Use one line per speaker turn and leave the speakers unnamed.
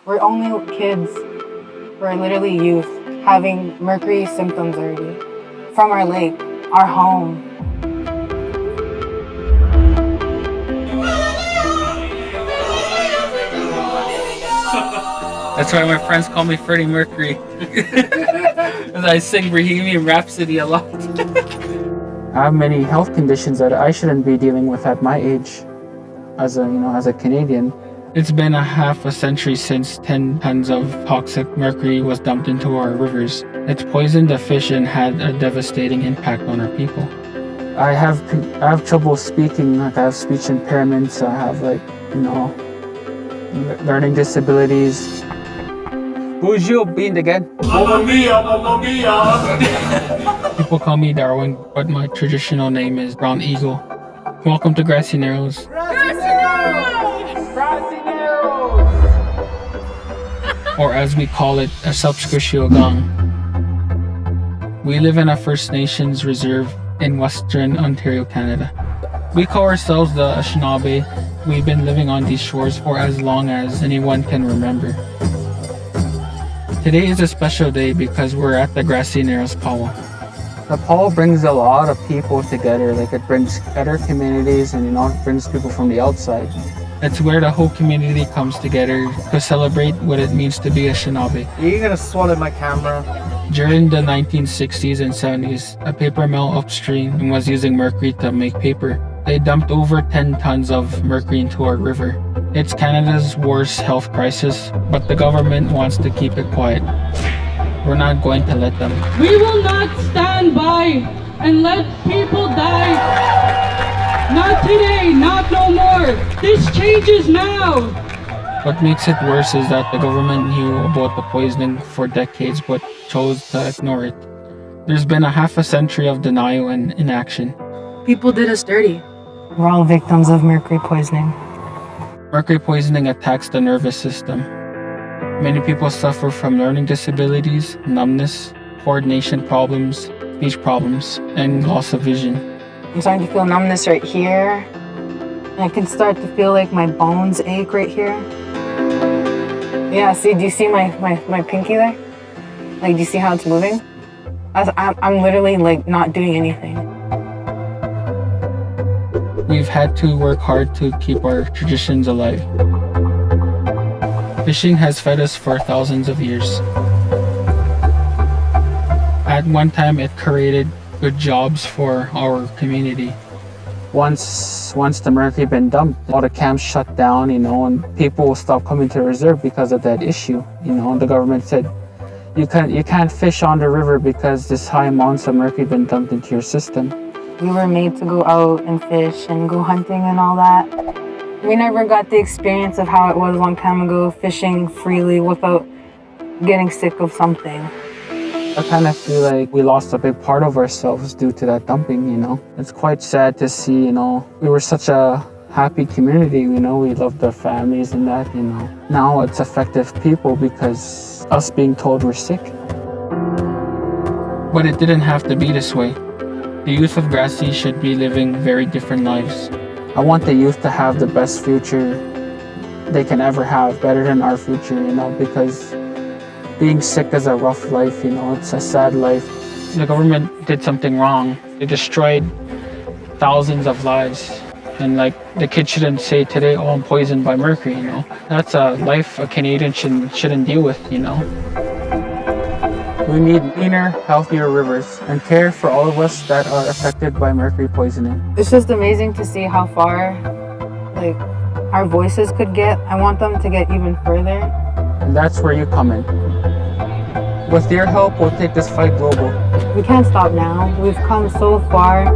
We're only kids. We're literally youth having mercury symptoms already from our lake, our home.
That's why my friends call me Freddie Mercury. Because I sing Bohemian Rhapsody a lot. I have many health conditions that I shouldn't be dealing with at my age as a Canadian. It's been a half a century since 10 tons of toxic mercury was dumped into our rivers. It's poisoned the fish and had a devastating impact on our people. I have trouble speaking, I have speech impairments, I have learning disabilities. Who's you being again?
Mamma mia, mamma mia!
People call me Darwin, but my traditional name is Brown Eagle. Welcome to Grassy Narrows. Or as we call it, a Subscriptiogang. We live in a First Nations reserve in Western Ontario, Canada. We call ourselves the Anishinaabe. We've been living on these shores for as long as anyone can remember. Today is a special day because we're at the Grassy Narrows Powwow. The powwow brings a lot of people together. It brings other communities and it brings people from the outside. It's where the whole community comes together to celebrate what it means to be a Anishinaabe.
Are you gonna swallow my camera?
During the 1960s and 70s, a paper mill upstream was using mercury to make paper. They dumped over 10 tons of mercury into our river. It's Canada's worst health crisis, but the government wants to keep it quiet. We're not going to let them.
We will not stand by and let people die. Not today, not no more. This changes now.
What makes it worse is that the government knew about the poisoning for decades but chose to ignore it. There's been a half a century of denial and inaction.
People did us dirty. We're all victims of mercury poisoning.
Mercury poisoning attacks the nervous system. Many people suffer from learning disabilities, numbness, coordination problems, speech problems, and loss of vision.
I'm starting to feel numbness right here. And I can start to feel like my bones ache right here. Yeah, see, do you see my pinky there? Do you see how it's moving? I'm literally not doing anything.
We've had to work hard to keep our traditions alive. Fishing has fed us for thousands of years. At one time, it created good jobs for our community. Once the mercury been dumped, all the camps shut down, and people stopped coming to the reserve because of that issue. The government said, you can't fish on the river because this high amounts of mercury been dumped into your system.
We were made to go out and fish and go hunting and all that. We never got the experience of how it was a long time ago, fishing freely without getting sick of something.
I kind of feel like we lost a big part of ourselves due to that dumping, It's quite sad to see, we were such a happy community, we loved our families and that, Now it's affected people because us being told we're sick. But it didn't have to be this way. The youth of Grassy should be living very different lives. I want the youth to have the best future they can ever have, better than our future, because being sick is a rough life, it's a sad life. The government did something wrong. They destroyed thousands of lives. And the kids shouldn't say today, oh, I'm poisoned by mercury, That's a life a Canadian shouldn't deal with, We need cleaner, healthier rivers and care for all of us that are affected by mercury poisoning.
It's just amazing to see how far our voices could get. I want them to get even further.
And that's where you come in. With your help, we'll take this fight global.
We can't stop now. We've come so far.